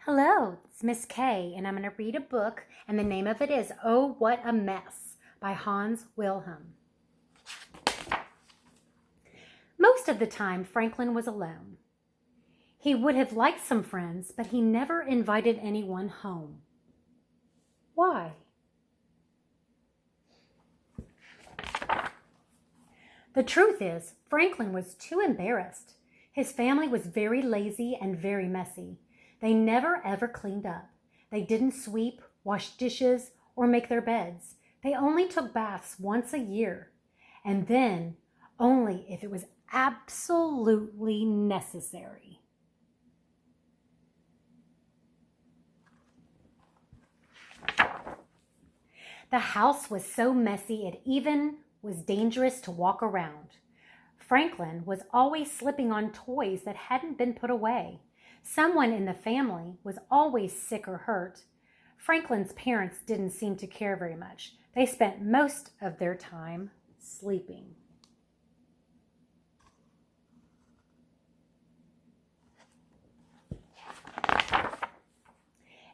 Hello, it's Miss Kay, and I'm going to read a book, and the name of it is Oh, What a Mess by Hans Wilhelm. Most of the time, Franklin was alone. He would have liked some friends, but he never invited anyone home. Why? The truth is, Franklin was too embarrassed. His family was very lazy and very messy. They never ever cleaned up. They didn't sweep, wash dishes, or make their beds. They only took baths once a year, and then only if it was absolutely necessary. The house was so messy it even was dangerous to walk around. Franklin was always slipping on toys that hadn't been put away. Someone in the family was always sick or hurt. Franklin's parents didn't seem to care very much. They spent most of their time sleeping.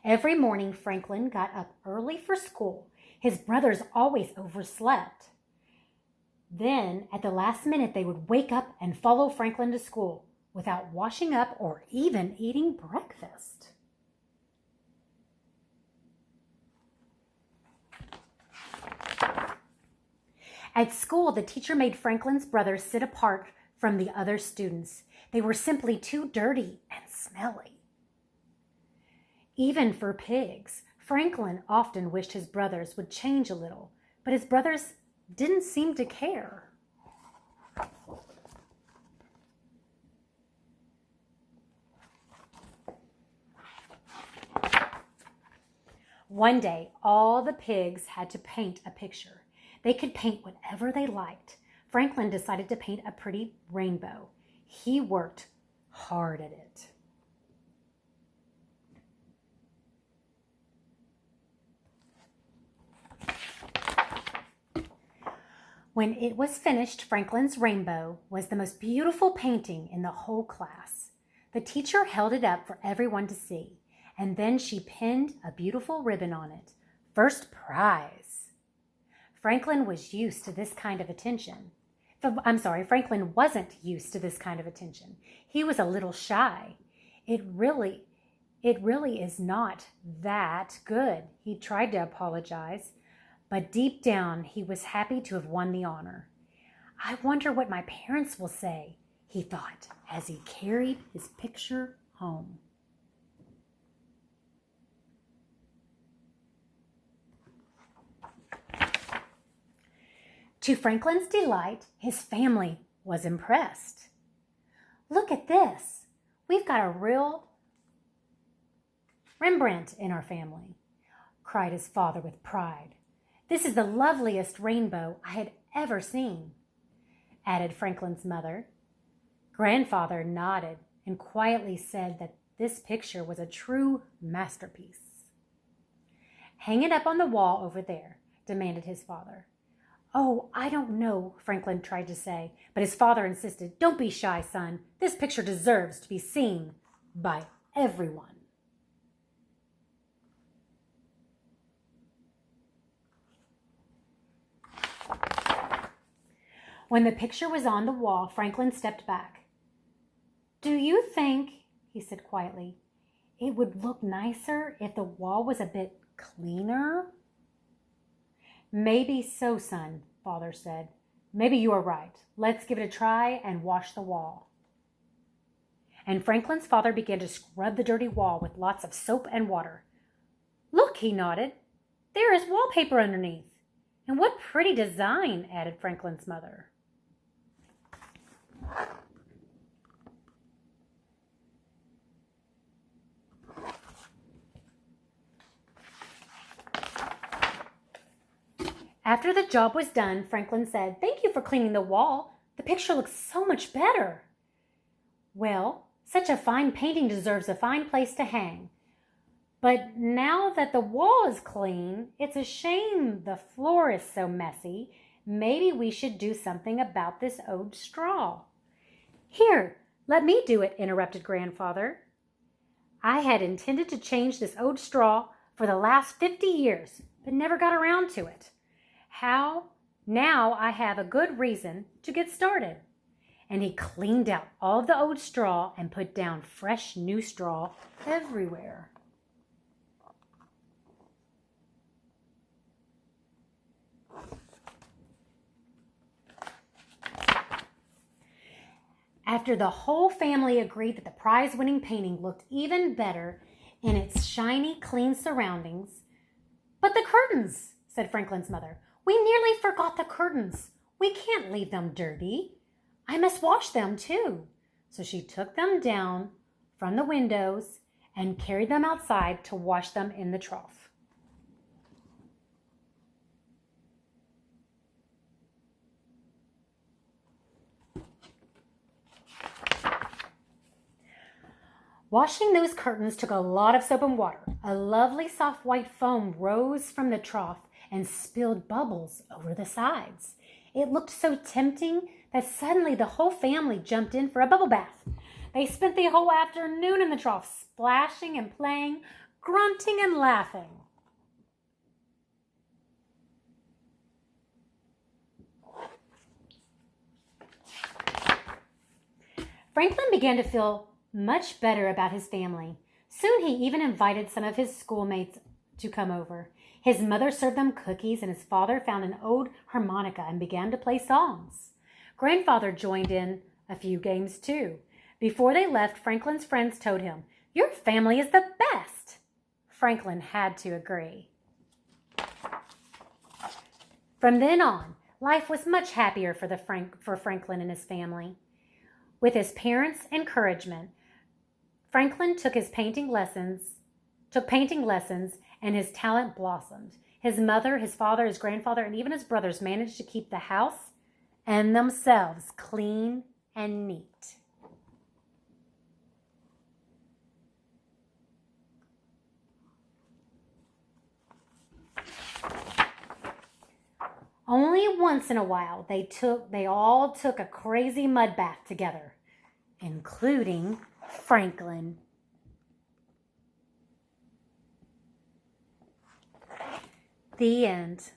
Every morning, Franklin got up early for school. His brothers always overslept. Then, at the last minute, they would wake up and follow Franklin to school without washing up or even eating breakfast. At school, the teacher made Franklin's brothers sit apart from the other students. They were simply too dirty and smelly. Even for pigs, Franklin often wished his brothers would change a little, but his brothers didn't seem to care. One day, all the pigs had to paint a picture. They could paint whatever they liked. Franklin decided to paint a pretty rainbow. He worked hard at it. When it was finished, Franklin's rainbow was the most beautiful painting in the whole class. The teacher held it up for everyone to see, and then she pinned a beautiful ribbon on it. First prize. Franklin was used to this kind of attention. Franklin wasn't used to this kind of attention. He was a little shy. It really is not that good. He tried to apologize, but deep down, he was happy to have won the honor. I wonder what my parents will say, he thought as he carried his picture home. To Franklin's delight, his family was impressed. Look at this. We've got a real Rembrandt in our family, cried his father with pride. This is the loveliest rainbow I had ever seen, added Franklin's mother. Grandfather nodded and quietly said that this picture was a true masterpiece. Hang it up on the wall over there, demanded his father. Oh, I don't know, Franklin tried to say, but his father insisted, Don't be shy, son. This picture deserves to be seen by everyone. When the picture was on the wall, Franklin stepped back. Do you think, he said quietly, it would look nicer if the wall was a bit cleaner? Maybe so, son, Father said. Maybe you are right. Let's give it a try and wash the wall. And Franklin's father began to scrub the dirty wall with lots of soap and water. Look, he nodded. There is wallpaper underneath. And what pretty design, added Franklin's mother. After the job was done, Franklin said, Thank you for cleaning the wall. The picture looks so much better. Well, such a fine painting deserves a fine place to hang. But now that the wall is clean, it's a shame the floor is so messy. Maybe we should do something about this old straw. Here, let me do it, interrupted Grandfather. I had intended to change this old straw for the last 50 years, but never got around to it. How? Now I have a good reason to get started." And he cleaned out all the old straw and put down fresh new straw everywhere. After the whole family agreed that the prize-winning painting looked even better in its shiny, clean surroundings. "But the curtains," said Franklin's mother. "We nearly forgot the curtains. We can't leave them dirty. I must wash them too." So she took them down from the windows and carried them outside to wash them in the trough. Washing those curtains took a lot of soap and water. A lovely soft white foam rose from the trough and spilled bubbles over the sides. It looked so tempting that suddenly the whole family jumped in for a bubble bath. They spent the whole afternoon in the trough, splashing and playing, grunting and laughing. Franklin began to feel much better about his family. Soon he even invited some of his schoolmates to come over. His mother served them cookies, and his father found an old harmonica and began to play songs. Grandfather joined in a few games too. Before they left, Franklin's friends told him, "Your family is the best." Franklin had to agree. From then on, life was much happier for Franklin and his family. With his parents' encouragement, Franklin took painting lessons, and his talent blossomed. His mother, his father, his grandfather, and even his brothers managed to keep the house and themselves clean and neat. Only once in a while they all took a crazy mud bath together, including Franklin. The end.